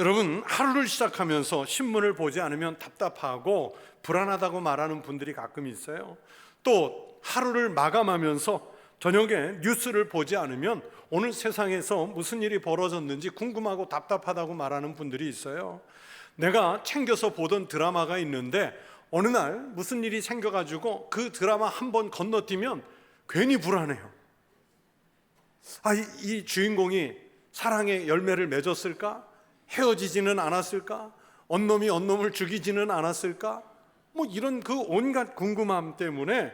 여러분, 하루를 시작하면서 신문을 보지 않으면 답답하고 불안하다고 말하는 분들이 가끔 있어요. 또 하루를 마감하면서 저녁에 뉴스를 보지 않으면 오늘 세상에서 무슨 일이 벌어졌는지 궁금하고 답답하다고 말하는 분들이 있어요. 내가 챙겨서 보던 드라마가 있는데 어느 날 무슨 일이 생겨가지고 그 드라마 한 번 건너뛰면 괜히 불안해요. 이 주인공이 사랑의 열매를 맺었을까? 헤어지지는 않았을까? 언놈이 언놈을 죽이지는 않았을까? 이런 그 온갖 궁금함 때문에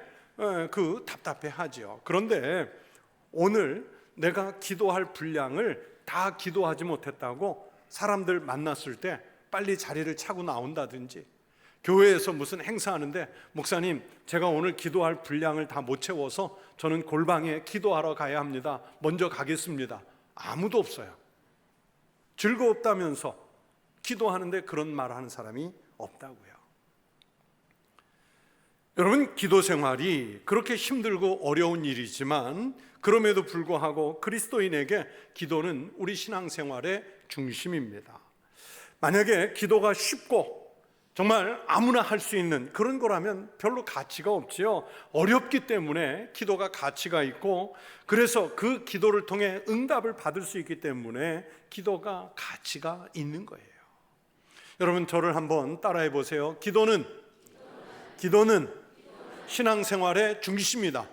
그 답답해하죠. 그런데 오늘 내가 기도할 분량을 다 기도하지 못했다고 사람들 만났을 때 빨리 자리를 차고 나온다든지, 교회에서 무슨 행사하는데 목사님, 제가 오늘 기도할 분량을 다 못 채워서 저는 골방에 기도하러 가야 합니다. 먼저 가겠습니다. 아무도 없어요. 즐거웠다면서 기도하는데 그런 말하는 사람이 없다고요. 여러분, 기도 생활이 그렇게 힘들고 어려운 일이지만 그럼에도 불구하고 그리스도인에게 기도는 우리 신앙생활의 중심입니다. 만약에 기도가 쉽고 정말 아무나 할 수 있는 그런 거라면 별로 가치가 없지요. 어렵기 때문에 기도가 가치가 있고, 그래서 그 기도를 통해 응답을 받을 수 있기 때문에 기도가 가치가 있는 거예요. 여러분, 저를 한번 따라해 보세요. 기도는 신앙생활의 중심이다.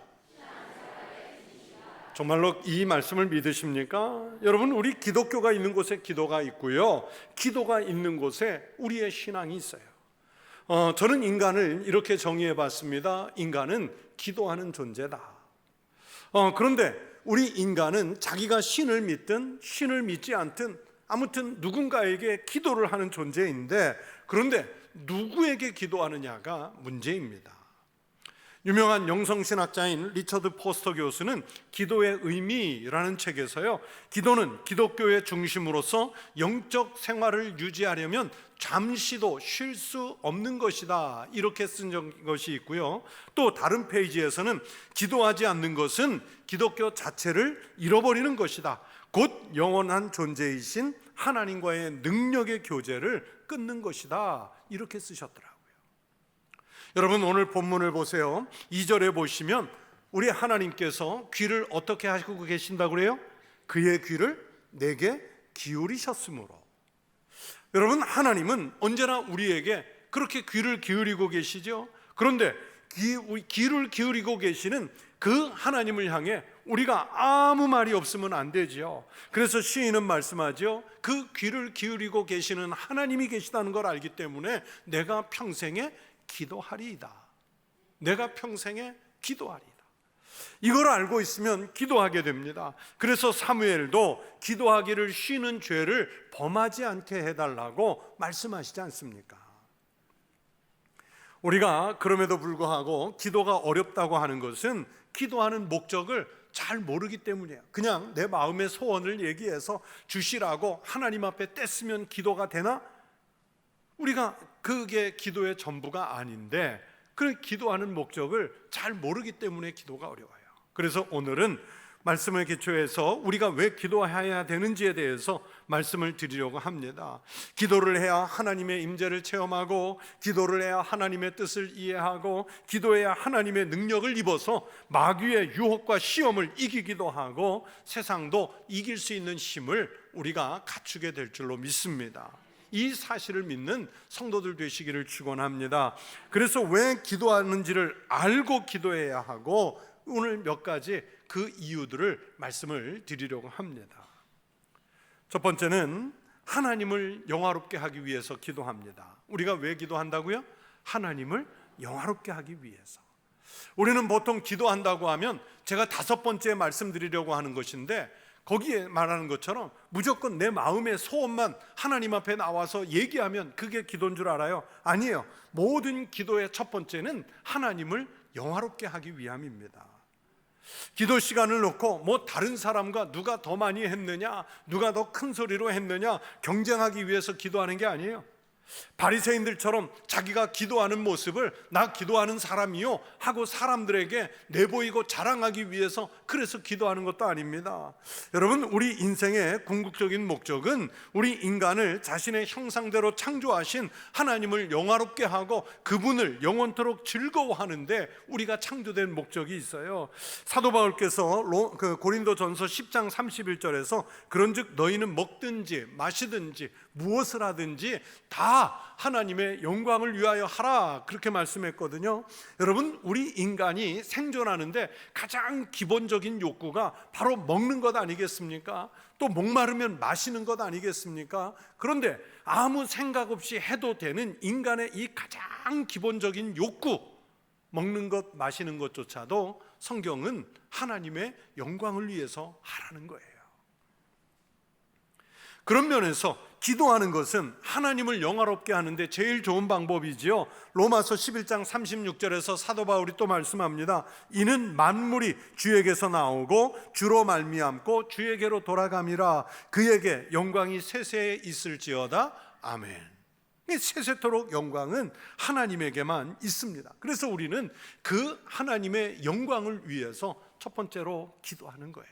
정말로 이 말씀을 믿으십니까? 여러분, 우리 기독교가 있는 곳에 기도가 있고요, 기도가 있는 곳에 우리의 신앙이 있어요. 저는 인간을 이렇게 정의해 봤습니다. 인간은 기도하는 존재다. 그런데 우리 인간은 자기가 신을 믿든 신을 믿지 않든 아무튼 누군가에게 기도를 하는 존재인데, 그런데 누구에게 기도하느냐가 문제입니다. 유명한 영성신학자인 리처드 포스터 교수는 기도의 의미라는 책에서요, 기도는 기독교의 중심으로서 영적 생활을 유지하려면 잠시도 쉴 수 없는 것이다, 이렇게 쓴 것이 있고요. 또 다른 페이지에서는 기도하지 않는 것은 기독교 자체를 잃어버리는 것이다, 곧 영원한 존재이신 하나님과의 능력의 교제를 끊는 것이다, 이렇게 쓰셨더라고요. 여러분, 오늘 본문을 보세요. 2절에 보시면 우리 하나님께서 귀를 어떻게 하시고 계신다고 그래요? 그의 귀를 내게 기울이셨으므로. 여러분, 하나님은 언제나 우리에게 그렇게 귀를 기울이고 계시죠. 그런데 귀를 기울이고 계시는 그 하나님을 향해 우리가 아무 말이 없으면 안 되죠. 그래서 시인은 말씀하죠. 그 귀를 기울이고 계시는 하나님이 계시다는 걸 알기 때문에 내가 평생에 기도하리이다. 내가 평생에 기도하리이다. 이걸 알고 있으면 기도하게 됩니다. 그래서 사무엘도 기도하기를 쉬는 죄를 범하지 않게 해달라고 말씀하시지 않습니까? 우리가 그럼에도 불구하고 기도가 어렵다고 하는 것은 기도하는 목적을 잘 모르기 때문이에요. 그냥 내 마음의 소원을 얘기해서 주시라고 하나님 앞에 떼쓰면 기도가 되나? 우리가 그게 기도의 전부가 아닌데, 그 기도하는 목적을 잘 모르기 때문에 기도가 어려워요. 그래서 오늘은 말씀을 기초해서 우리가 왜 기도해야 되는지에 대해서 말씀을 드리려고 합니다. 기도를 해야 하나님의 임재를 체험하고, 기도를 해야 하나님의 뜻을 이해하고, 기도해야 하나님의 능력을 입어서 마귀의 유혹과 시험을 이기기도 하고 세상도 이길 수 있는 힘을 우리가 갖추게 될 줄로 믿습니다. 이 사실을 믿는 성도들 되시기를 축원합니다. 그래서 왜 기도하는지를 알고 기도해야 하고, 오늘 몇 가지 그 이유들을 말씀을 드리려고 합니다. 첫 번째는 하나님을 영화롭게 하기 위해서 기도합니다. 우리가 왜 기도한다고요? 하나님을 영화롭게 하기 위해서. 우리는 보통 기도한다고 하면 제가 5번째 말씀드리려고 하는 것인데, 거기에 말하는 것처럼 무조건 내 마음의 소원만 하나님 앞에 나와서 얘기하면 그게 기도인 줄 알아요? 아니에요. 모든 기도의 첫 번째는 하나님을 영화롭게 하기 위함입니다. 기도 시간을 놓고 다른 사람과 누가 더 많이 했느냐, 누가 더 큰 소리로 했느냐 경쟁하기 위해서 기도하는 게 아니에요. 바리새인들처럼 자기가 기도하는 모습을 나 기도하는 사람이요 하고 사람들에게 내보이고 자랑하기 위해서 그래서 기도하는 것도 아닙니다. 여러분, 우리 인생의 궁극적인 목적은 우리 인간을 자신의 형상대로 창조하신 하나님을 영화롭게 하고 그분을 영원토록 즐거워하는데 우리가 창조된 목적이 있어요. 사도 바울께서 고린도전서 10장 31절에서 그런즉 너희는 먹든지 마시든지 무엇을 하든지 다 하나님의 영광을 위하여 하라, 그렇게 말씀했거든요. 여러분, 우리 인간이 생존하는데 가장 기본적인 욕구가 바로 먹는 것 아니겠습니까? 또 목마르면 마시는 것 아니겠습니까? 그런데 아무 생각 없이 해도 되는 인간의 이 가장 기본적인 욕구, 먹는 것 마시는 것조차도 성경은 하나님의 영광을 위해서 하라는 거예요. 그런 면에서 기도하는 것은 하나님을 영화롭게 하는데 제일 좋은 방법이지요. 로마서 11장 36절에서 사도 바울이 또 말씀합니다. 이는 만물이 주에게서 나오고 주로 말미암고 주에게로 돌아감이라. 그에게 영광이 세세에 있을지어다. 아멘. 세세토록 영광은 하나님에게만 있습니다. 그래서 우리는 그 하나님의 영광을 위해서 첫 번째로 기도하는 거예요.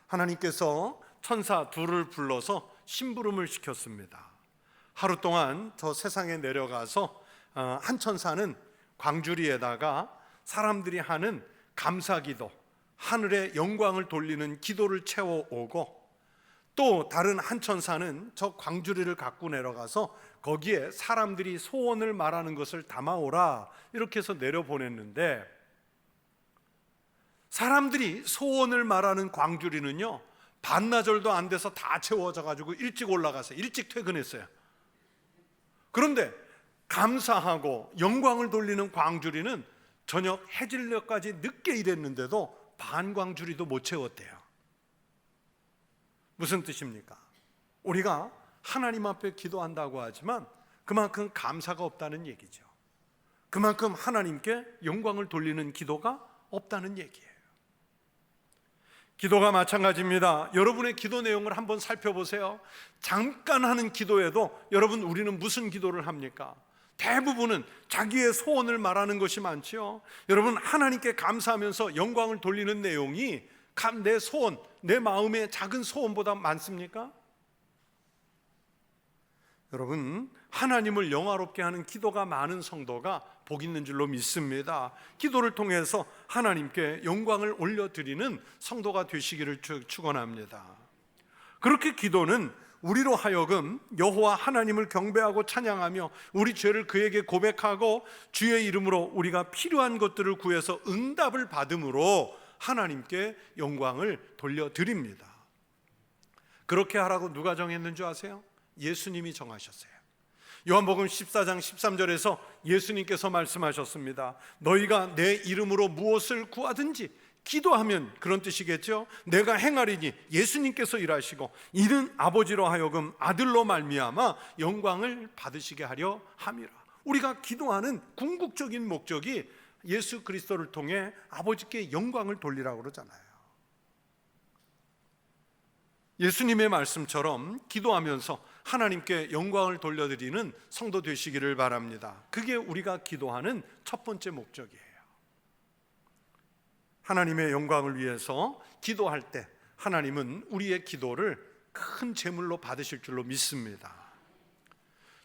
하나님께서 천사 둘을 불러서 심부름을 시켰습니다. 하루 동안 저 세상에 내려가서 한 천사는 광주리에다가 사람들이 하는 감사기도, 하늘의 영광을 돌리는 기도를 채워오고, 또 다른 한 천사는 저 광주리를 갖고 내려가서 거기에 사람들이 소원을 말하는 것을 담아오라, 이렇게 해서 내려보냈는데, 사람들이 소원을 말하는 광주리는요 반나절도 안 돼서 다 채워져 가지고 일찍 올라가서 일찍 퇴근했어요. 그런데 감사하고 영광을 돌리는 광주리는 저녁 해질녘까지 늦게 일했는데도 반 광주리도 못 채웠대요. 무슨 뜻입니까? 우리가 하나님 앞에 기도한다고 하지만 그만큼 감사가 없다는 얘기죠. 그만큼 하나님께 영광을 돌리는 기도가 없다는 얘기예요. 기도가 마찬가지입니다. 여러분의 기도 내용을 한번 살펴보세요. 잠깐 하는 기도에도 여러분, 우리는 무슨 기도를 합니까? 대부분은 자기의 소원을 말하는 것이 많지요. 여러분, 하나님께 감사하면서 영광을 돌리는 내용이 내 소원, 내 마음의 작은 소원보다 많습니까? 여러분, 하나님을 영화롭게 하는 기도가 많은 성도가 복 있는 줄로 믿습니다. 기도를 통해서 하나님께 영광을 올려드리는 성도가 되시기를 축원합니다. 그렇게 기도는 우리로 하여금 여호와 하나님을 경배하고 찬양하며 우리 죄를 그에게 고백하고 주의 이름으로 우리가 필요한 것들을 구해서 응답을 받음으로 하나님께 영광을 돌려드립니다. 그렇게 하라고 누가 정했는 줄 아세요? 예수님이 정하셨어요. 요한복음 14장 13절에서 예수님께서 말씀하셨습니다. 너희가 내 이름으로 무엇을 구하든지, 기도하면 그런 뜻이겠죠. 내가 행하리니, 예수님께서 일하시고 이는 아버지로 하여금 아들로 말미암아 영광을 받으시게 하려 함이라. 우리가 기도하는 궁극적인 목적이 예수 그리스도를 통해 아버지께 영광을 돌리라고 그러잖아요. 예수님의 말씀처럼 기도하면서 하나님께 영광을 돌려드리는 성도 되시기를 바랍니다. 그게 우리가 기도하는 첫 번째 목적이에요. 하나님의 영광을 위해서 기도할 때 하나님은 우리의 기도를 큰 제물로 받으실 줄로 믿습니다.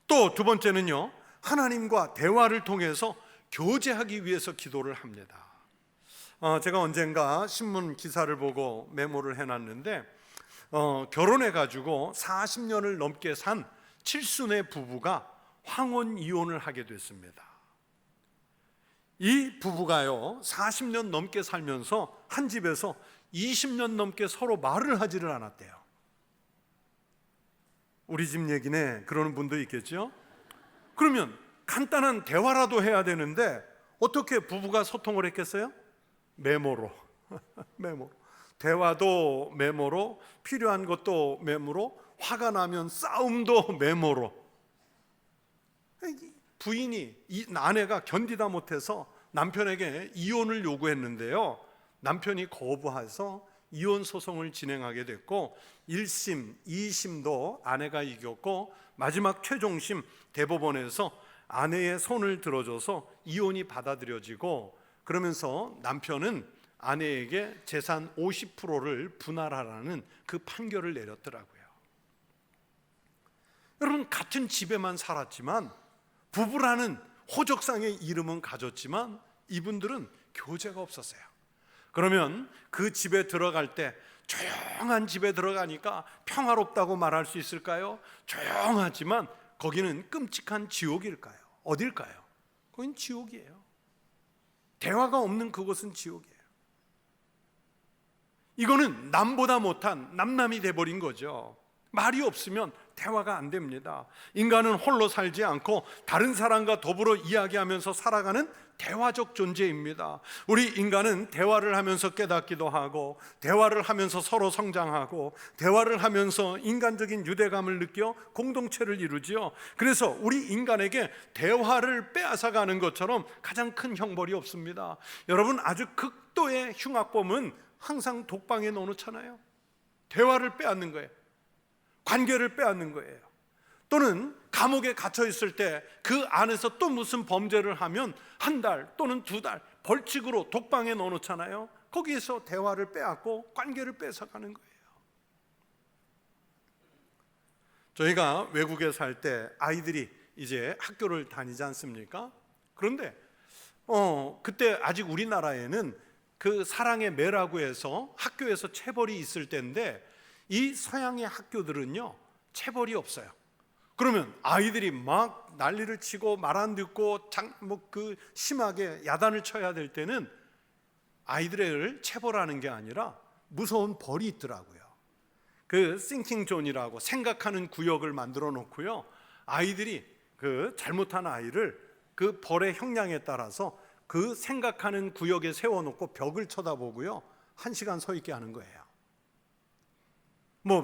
또 두 번째는요, 하나님과 대화를 통해서 교제하기 위해서 기도를 합니다. 제가 언젠가 신문 기사를 보고 메모를 해놨는데, 결혼해가지고 40년을 넘게 산 칠순의 부부가 황혼 이혼을 하게 됐습니다. 이 부부가요 40년 넘게 살면서 한 집에서 20년 넘게 서로 말을 하지를 않았대요. 우리 집 얘기네 그러는 분도 있겠죠. 그러면 간단한 대화라도 해야 되는데 어떻게 부부가 소통을 했겠어요? 메모로 메모로. 대화도 메모로, 필요한 것도 메모로, 화가 나면 싸움도 메모로. 부인이, 이 아내가 견디다 못해서 남편에게 이혼을 요구했는데요, 남편이 거부해서 이혼 소송을 진행하게 됐고 1심, 2심도 아내가 이겼고 마지막 최종심 대법원에서 아내의 손을 들어줘서 이혼이 받아들여지고, 그러면서 남편은 아내에게 재산 50%를 분할하라는 그 판결을 내렸더라고요. 여러분, 같은 집에만 살았지만, 부부라는 호적상의 이름은 가졌지만 이분들은 교제가 없었어요. 그러면 그 집에 들어갈 때, 조용한 집에 들어가니까 평화롭다고 말할 수 있을까요? 조용하지만 거기는 끔찍한 지옥일까요? 어딜까요? 거긴 지옥이에요. 대화가 없는 그곳은 지옥이에요. 이거는 남보다 못한 남남이 돼버린 거죠. 말이 없으면 대화가 안 됩니다. 인간은 홀로 살지 않고 다른 사람과 더불어 이야기하면서 살아가는 대화적 존재입니다. 우리 인간은 대화를 하면서 깨닫기도 하고, 대화를 하면서 서로 성장하고, 대화를 하면서 인간적인 유대감을 느껴 공동체를 이루지요. 그래서 우리 인간에게 대화를 빼앗아가는 것처럼 가장 큰 형벌이 없습니다. 여러분, 아주 극도의 흉악범은 항상 독방에 넣어놓잖아요. 대화를 빼앗는 거예요. 관계를 빼앗는 거예요. 또는 감옥에 갇혀 있을 때 그 안에서 또 무슨 범죄를 하면 한 달 또는 두 달 벌칙으로 독방에 넣어놓잖아요. 거기에서 대화를 빼앗고 관계를 뺏어가는 거예요. 저희가 외국에 살 때 아이들이 이제 학교를 다니지 않습니까? 그런데 그때 아직 우리나라에는 그 사랑의 매라고 해서 학교에서 체벌이 있을 때인데, 이 서양의 학교들은요 체벌이 없어요. 그러면 아이들이 막 난리를 치고 말 안 듣고 심하게 야단을 쳐야 될 때는 아이들을 체벌하는 게 아니라 무서운 벌이 있더라고요. 그 싱킹 존이라고 생각하는 구역을 만들어 놓고요, 아이들이 그 잘못한 아이를 그 벌의 형량에 따라서 그 생각하는 구역에 세워놓고 벽을 쳐다보고요 1시간 서 있게 하는 거예요.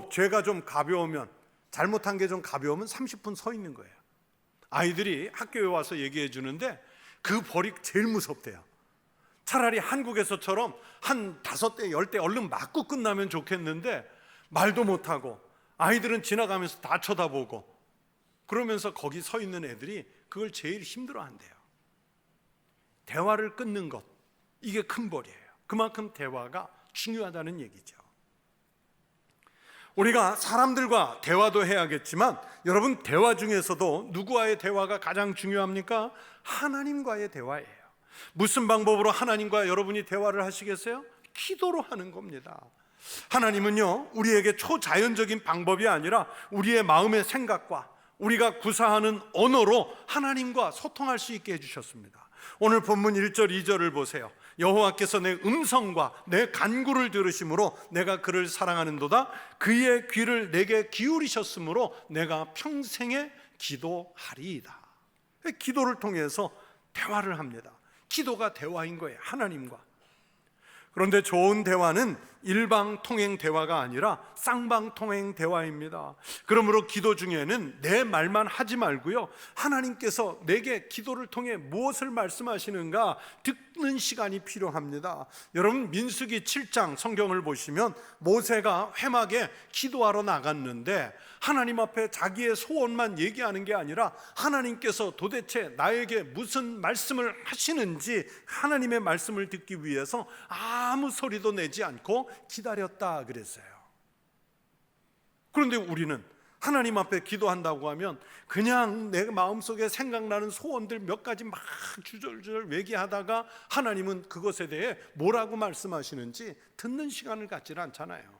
죄가 좀 가벼우면, 잘못한 게 좀 가벼우면 30분 서 있는 거예요. 아이들이 학교에 와서 얘기해 주는데 그 벌이 제일 무섭대요. 차라리 한국에서처럼 한 5대 10대 얼른 맞고 끝나면 좋겠는데, 말도 못하고 아이들은 지나가면서 다 쳐다보고 그러면서 거기 서 있는 애들이 그걸 제일 힘들어 한대요. 대화를 끊는 것, 이게 큰 벌이에요. 그만큼 대화가 중요하다는 얘기죠. 우리가 사람들과 대화도 해야겠지만, 여러분, 대화 중에서도 누구와의 대화가 가장 중요합니까? 하나님과의 대화예요. 무슨 방법으로 하나님과 여러분이 대화를 하시겠어요? 기도로 하는 겁니다. 하나님은요 우리에게 초자연적인 방법이 아니라 우리의 마음의 생각과 우리가 구사하는 언어로 하나님과 소통할 수 있게 해주셨습니다. 오늘 본문 1절 2절을 보세요. 여호와께서 내 음성과 내 간구를 들으심으로 내가 그를 사랑하는도다. 그의 귀를 내게 기울이셨으므로 내가 평생에 기도하리이다. 기도를 통해서 대화를 합니다. 기도가 대화인 거예요, 하나님과. 그런데 좋은 대화는 일방통행 대화가 아니라 쌍방통행 대화입니다. 그러므로 기도 중에는 내 말만 하지 말고요, 하나님께서 내게 기도를 통해 무엇을 말씀하시는가 듣는 시간이 필요합니다. 여러분, 민수기 7장 성경을 보시면 모세가 회막에 기도하러 나갔는데 하나님 앞에 자기의 소원만 얘기하는 게 아니라 하나님께서 도대체 나에게 무슨 말씀을 하시는지 하나님의 말씀을 듣기 위해서 아무 소리도 내지 않고 기다렸다 그랬어요. 그런데 우리는 하나님 앞에 기도한다고 하면 그냥 내 마음속에 생각나는 소원들 몇 가지 막 주절주절 얘기하다가 하나님은 그것에 대해 뭐라고 말씀하시는지 듣는 시간을 갖지는 않잖아요.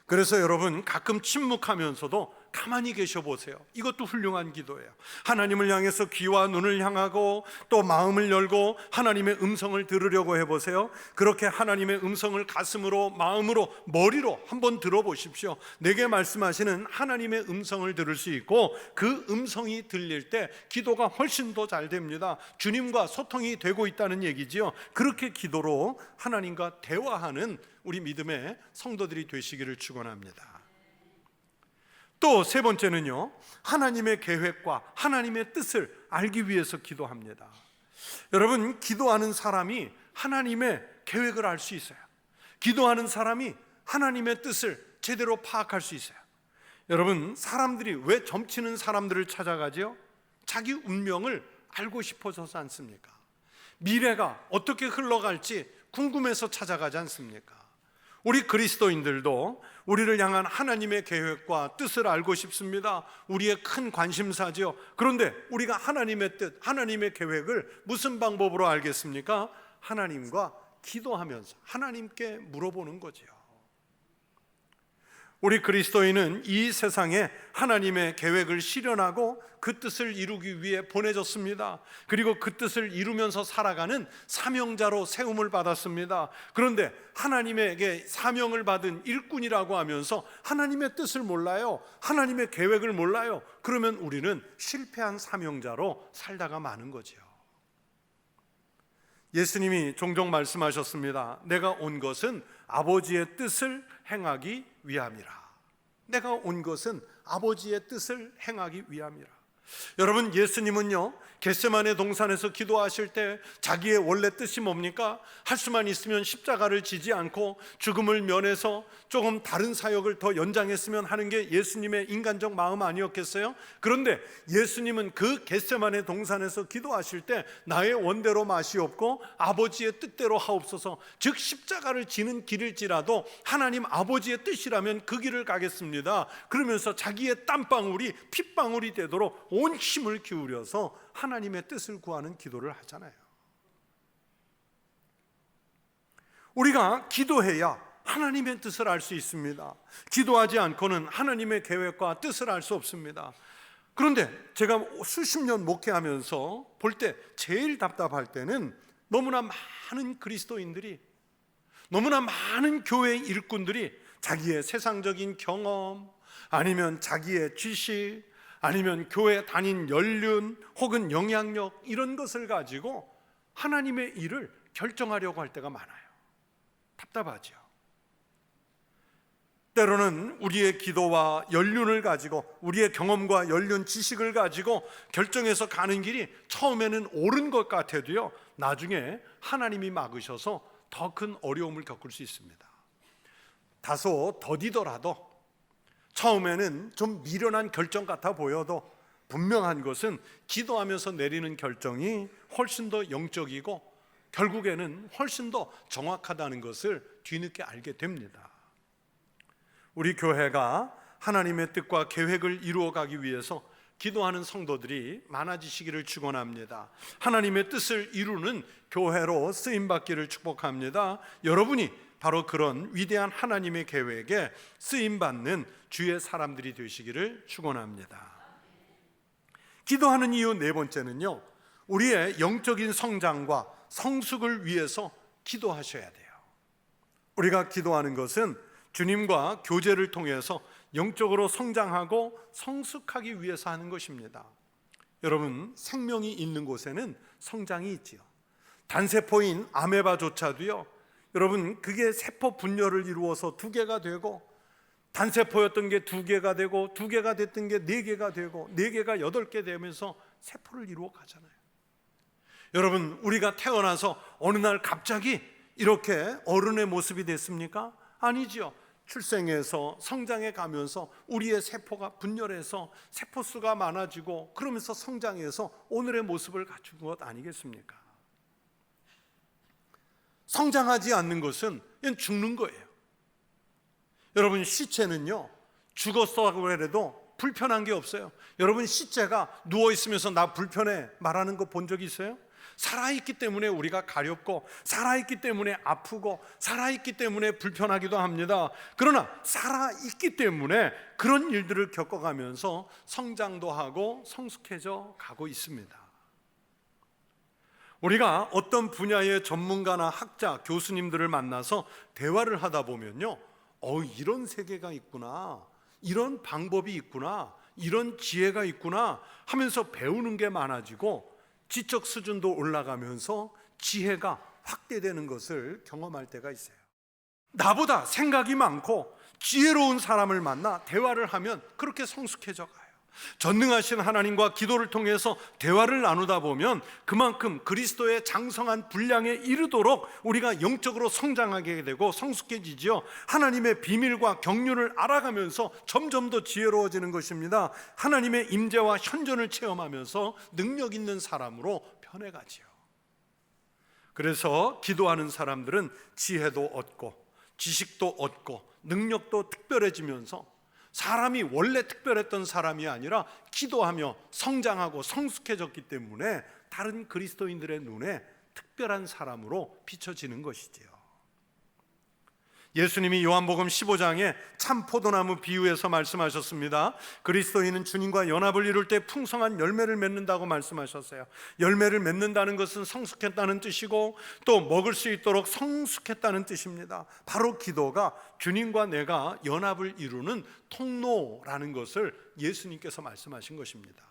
그래서 여러분, 가끔 침묵하면서도 가만히 계셔 보세요. 이것도 훌륭한 기도예요. 하나님을 향해서 귀와 눈을 향하고 또 마음을 열고 하나님의 음성을 들으려고 해보세요. 그렇게 하나님의 음성을 가슴으로, 마음으로, 머리로 한번 들어보십시오. 내게 말씀하시는 하나님의 음성을 들을 수 있고, 그 음성이 들릴 때 기도가 훨씬 더 잘 됩니다. 주님과 소통이 되고 있다는 얘기지요. 그렇게 기도로 하나님과 대화하는 우리 믿음의 성도들이 되시기를 축원합니다. 또 세 번째는요, 하나님의 계획과 하나님의 뜻을 알기 위해서 기도합니다. 여러분, 기도하는 사람이 하나님의 계획을 알 수 있어요. 기도하는 사람이 하나님의 뜻을 제대로 파악할 수 있어요. 여러분, 사람들이 왜 점치는 사람들을 찾아가죠? 자기 운명을 알고 싶어서지 않습니까? 미래가 어떻게 흘러갈지 궁금해서 찾아가지 않습니까? 우리 그리스도인들도 우리를 향한 하나님의 계획과 뜻을 알고 싶습니다. 우리의 큰 관심사죠. 그런데 우리가 하나님의 뜻, 하나님의 계획을 무슨 방법으로 알겠습니까? 하나님과 기도하면서 하나님께 물어보는 거죠. 우리 그리스도인은 이 세상에 하나님의 계획을 실현하고 그 뜻을 이루기 위해 보내졌습니다. 그리고 그 뜻을 이루면서 살아가는 사명자로 세움을 받았습니다. 그런데 하나님에게 사명을 받은 일꾼이라고 하면서 하나님의 뜻을 몰라요. 하나님의 계획을 몰라요. 그러면 우리는 실패한 사명자로 살다가 마는 거죠. 예수님이 종종 말씀하셨습니다. 내가 온 것은 아버지의 뜻을 행하기 위함이라. 내가 온 것은 아버지의 뜻을 행하기 위함이라. 여러분, 예수님은요 겟세마네 동산에서 기도하실 때 자기의 원래 뜻이 뭡니까? 할 수만 있으면 십자가를 지지 않고 죽음을 면해서 조금 다른 사역을 더 연장했으면 하는 게 예수님의 인간적 마음 아니었겠어요? 그런데 예수님은 그 겟세마네 동산에서 기도하실 때 나의 원대로 마시옵고 아버지의 뜻대로 하옵소서, 즉 십자가를 지는 길일지라도 하나님 아버지의 뜻이라면 그 길을 가겠습니다. 그러면서 자기의 땀방울이 핏방울이 되도록 온 힘을 기울여서 하나님의 뜻을 구하는 기도를 하잖아요. 우리가 기도해야 하나님의 뜻을 알 수 있습니다. 기도하지 않고는 하나님의 계획과 뜻을 알 수 없습니다. 그런데 제가 수십 년 목회하면서 볼 때 제일 답답할 때는 너무나 많은 그리스도인들이, 너무나 많은 교회 일꾼들이 자기의 세상적인 경험, 아니면 자기의 지식, 아니면 교회 다닌 연륜 혹은 영향력, 이런 것을 가지고 하나님의 일을 결정하려고 할 때가 많아요. 답답하죠. 때로는 우리의 기도와 연륜을 가지고, 우리의 경험과 연륜, 지식을 가지고 결정해서 가는 길이 처음에는 옳은 것 같아도요, 나중에 하나님이 막으셔서 더 큰 어려움을 겪을 수 있습니다. 다소 더디더라도, 처음에는 좀 미련한 결정 같아 보여도 분명한 것은 기도하면서 내리는 결정이 훨씬 더 영적이고 결국에는 훨씬 더 정확하다는 것을 뒤늦게 알게 됩니다. 우리 교회가 하나님의 뜻과 계획을 이루어가기 위해서 기도하는 성도들이 많아지시기를 축원합니다. 하나님의 뜻을 이루는 교회로 쓰임받기를 축복합니다. 여러분이 바로 그런 위대한 하나님의 계획에 쓰임받는 주의 사람들이 되시기를 축원합니다. 기도하는 이유 네 번째는요, 우리의 영적인 성장과 성숙을 위해서 기도하셔야 돼요. 우리가 기도하는 것은 주님과 교제를 통해서 영적으로 성장하고 성숙하기 위해서 하는 것입니다. 여러분, 생명이 있는 곳에는 성장이 있지요. 단세포인 아메바조차도요, 여러분, 그게 세포 분열을 이루어서 2개가 되고, 단세포였던 게 2개가 되고, 2개가 됐던 게 4개가 되고, 4개가 8개 되면서 세포를 이루어 가잖아요. 여러분, 우리가 태어나서 어느 날 갑자기 이렇게 어른의 모습이 됐습니까? 아니지요. 출생해서 성장해 가면서 우리의 세포가 분열해서 세포수가 많아지고, 그러면서 성장해서 오늘의 모습을 갖춘 것 아니겠습니까? 성장하지 않는 것은 그냥 죽는 거예요. 여러분, 시체는요, 죽었다고 해도 불편한 게 없어요. 여러분, 시체가 누워있으면서 나 불편해 말하는 거 본 적 있어요? 살아있기 때문에 우리가 가렵고, 살아있기 때문에 아프고, 살아있기 때문에 불편하기도 합니다. 그러나 살아있기 때문에 그런 일들을 겪어가면서 성장도 하고 성숙해져 가고 있습니다. 우리가 어떤 분야의 전문가나 학자, 교수님들을 만나서 대화를 하다 보면요, 이런 세계가 있구나, 이런 방법이 있구나, 이런 지혜가 있구나 하면서 배우는 게 많아지고 지적 수준도 올라가면서 지혜가 확대되는 것을 경험할 때가 있어요. 나보다 생각이 많고 지혜로운 사람을 만나 대화를 하면 그렇게 성숙해져 가요. 전능하신 하나님과 기도를 통해서 대화를 나누다 보면 그만큼 그리스도의 장성한 분량에 이르도록 우리가 영적으로 성장하게 되고 성숙해지지요. 하나님의 비밀과 경륜을 알아가면서 점점 더 지혜로워지는 것입니다. 하나님의 임재와 현존을 체험하면서 능력 있는 사람으로 변해가지요. 그래서 기도하는 사람들은 지혜도 얻고 지식도 얻고 능력도 특별해지면서 사람이 원래 특별했던 사람이 아니라 기도하며 성장하고 성숙해졌기 때문에 다른 그리스도인들의 눈에 특별한 사람으로 비춰지는 것이지요. 예수님이 요한복음 15장에 참 포도나무 비유에서 말씀하셨습니다. 그리스도인은 주님과 연합을 이룰 때 풍성한 열매를 맺는다고 말씀하셨어요. 열매를 맺는다는 것은 성숙했다는 뜻이고 또 먹을 수 있도록 성숙했다는 뜻입니다. 바로 기도가 주님과 내가 연합을 이루는 통로라는 것을 예수님께서 말씀하신 것입니다.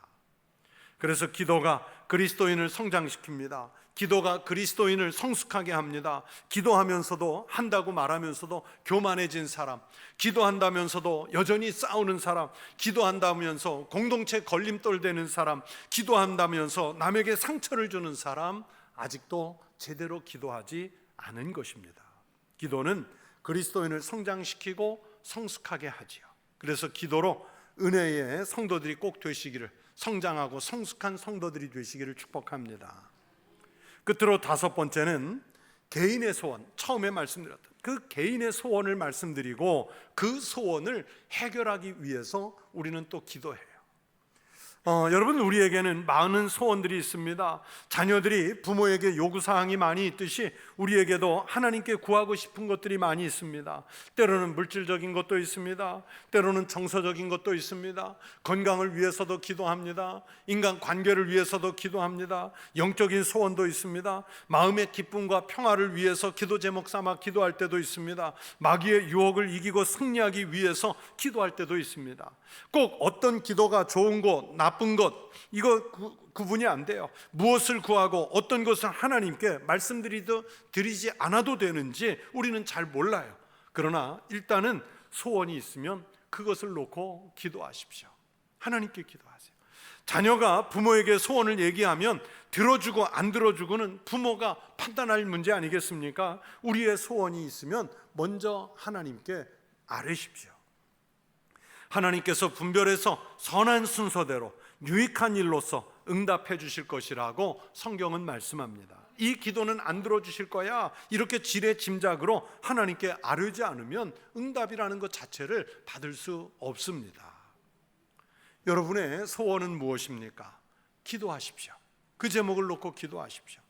그래서 기도가 그리스도인을 성장시킵니다. 기도가 그리스도인을 성숙하게 합니다. 기도하면서도 한다고 말하면서도 교만해진 사람, 기도한다면서도 여전히 싸우는 사람, 기도한다면서 공동체 걸림돌 되는 사람, 기도한다면서 남에게 상처를 주는 사람, 아직도 제대로 기도하지 않은 것입니다. 기도는 그리스도인을 성장시키고 성숙하게 하지요. 그래서 기도로 은혜의 성도들이 꼭 되시기를, 성장하고 성숙한 성도들이 되시기를 축복합니다. 끝으로 다섯 번째는 개인의 소원, 처음에 말씀드렸던 그 개인의 소원을 말씀드리고 그 소원을 해결하기 위해서 우리는 또 기도해요. 여러분, 우리에게는 많은 소원들이 있습니다. 자녀들이 부모에게 요구사항이 많이 있듯이 우리에게도 하나님께 구하고 싶은 것들이 많이 있습니다. 때로는 물질적인 것도 있습니다. 때로는 정서적인 것도 있습니다. 건강을 위해서도 기도합니다. 인간 관계를 위해서도 기도합니다. 영적인 소원도 있습니다. 마음의 기쁨과 평화를 위해서 기도 제목 삼아 기도할 때도 있습니다. 마귀의 유혹을 이기고 승리하기 위해서 기도할 때도 있습니다. 꼭 어떤 기도가 좋은 것, 나쁜 것, 이거 구분이 안 돼요. 무엇을 구하고 어떤 것을 하나님께 드리지 않아도 되는지 우리는 잘 몰라요. 그러나 일단은 소원이 있으면 그것을 놓고 기도하십시오. 하나님께 기도하세요. 자녀가 부모에게 소원을 얘기하면 들어주고 안 들어주고는 부모가 판단할 문제 아니겠습니까? 우리의 소원이 있으면 먼저 하나님께 아뢰십시오. 하나님께서 분별해서 선한 순서대로 유익한 일로서 응답해 주실 것이라고 성경은 말씀합니다. 이 기도는 안 들어주실 거야, 이렇게 지레 짐작으로 하나님께 아뢰지 않으면 응답이라는 것 자체를 받을 수 없습니다. 여러분의 소원은 무엇입니까? 기도하십시오. 그 제목을 놓고 기도하십시오.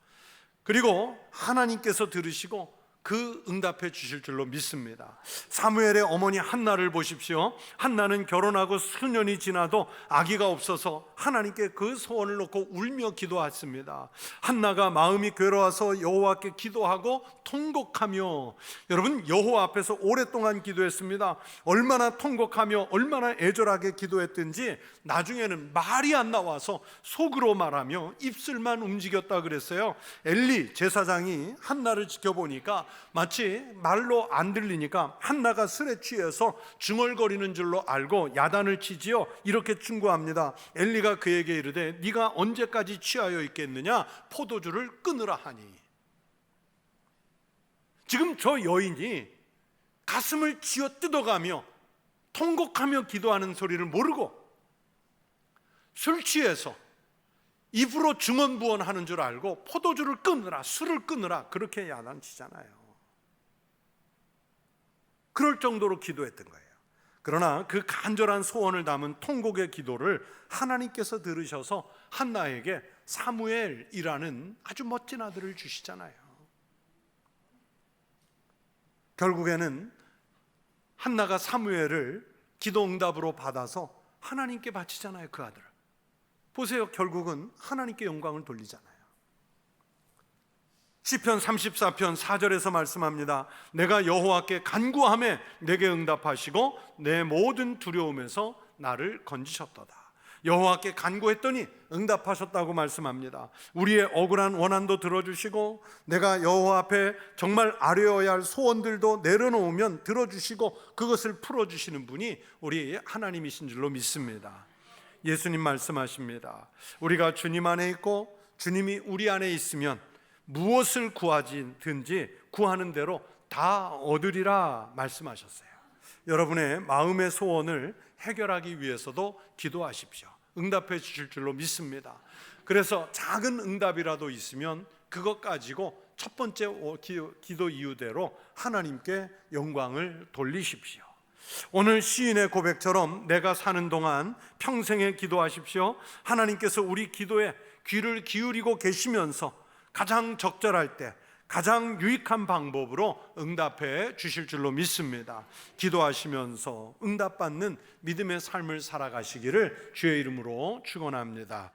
그리고 하나님께서 들으시고 그 응답해 주실 줄로 믿습니다. 사무엘의 어머니 한나를 보십시오. 한나는 결혼하고 수년이 지나도 아기가 없어서 하나님께 그 소원을 놓고 울며 기도했습니다. 한나가 마음이 괴로워서 여호와께 기도하고 통곡하며, 여러분, 여호와 앞에서 오랫동안 기도했습니다. 얼마나 통곡하며 얼마나 애절하게 기도했든지 나중에는 말이 안 나와서 속으로 말하며 입술만 움직였다 그랬어요. 엘리 제사장이 한나를 지켜보니까 마치 말로 안 들리니까 한나가 술에 취해서 중얼거리는 줄로 알고 야단을 치지요. 이렇게 충고합니다. 엘리가 그에게 이르되 네가 언제까지 취하여 있겠느냐? 포도주를 끊으라 하니. 지금 저 여인이 가슴을 쥐어 뜯어가며 통곡하며 기도하는 소리를 모르고 술 취해서 입으로 중언부언하는 줄 알고 포도주를 끊으라, 술을 끊으라, 그렇게 야단치잖아요. 그럴 정도로 기도했던 거예요. 그러나 그 간절한 소원을 담은 통곡의 기도를 하나님께서 들으셔서 한나에게 사무엘이라는 아주 멋진 아들을 주시잖아요. 결국에는 한나가 사무엘을 기도 응답으로 받아서 하나님께 바치잖아요. 그 아들을 보세요. 결국은 하나님께 영광을 돌리잖아요. 시편 34편 4절에서 말씀합니다. 내가 여호와께 간구하매 내게 응답하시고 내 모든 두려움에서 나를 건지셨도다. 여호와께 간구했더니 응답하셨다고 말씀합니다. 우리의 억울한 원한도 들어주시고 내가 여호와 앞에 정말 아뢰어야 할 소원들도 내려놓으면 들어주시고 그것을 풀어주시는 분이 우리 하나님이신 줄로 믿습니다. 예수님 말씀하십니다. 우리가 주님 안에 있고 주님이 우리 안에 있으면 무엇을 구하든지 구하는 대로 다 얻으리라 말씀하셨어요. 여러분의 마음의 소원을 해결하기 위해서도 기도하십시오. 응답해 주실 줄로 믿습니다. 그래서 작은 응답이라도 있으면 그것 가지고 첫 번째 기도 이유대로 하나님께 영광을 돌리십시오. 오늘 시인의 고백처럼 내가 사는 동안 평생에 기도하십시오. 하나님께서 우리 기도에 귀를 기울이고 계시면서 가장 적절할 때 가장 유익한 방법으로 응답해 주실 줄로 믿습니다. 기도하시면서 응답받는 믿음의 삶을 살아가시기를 주의 이름으로 축원합니다.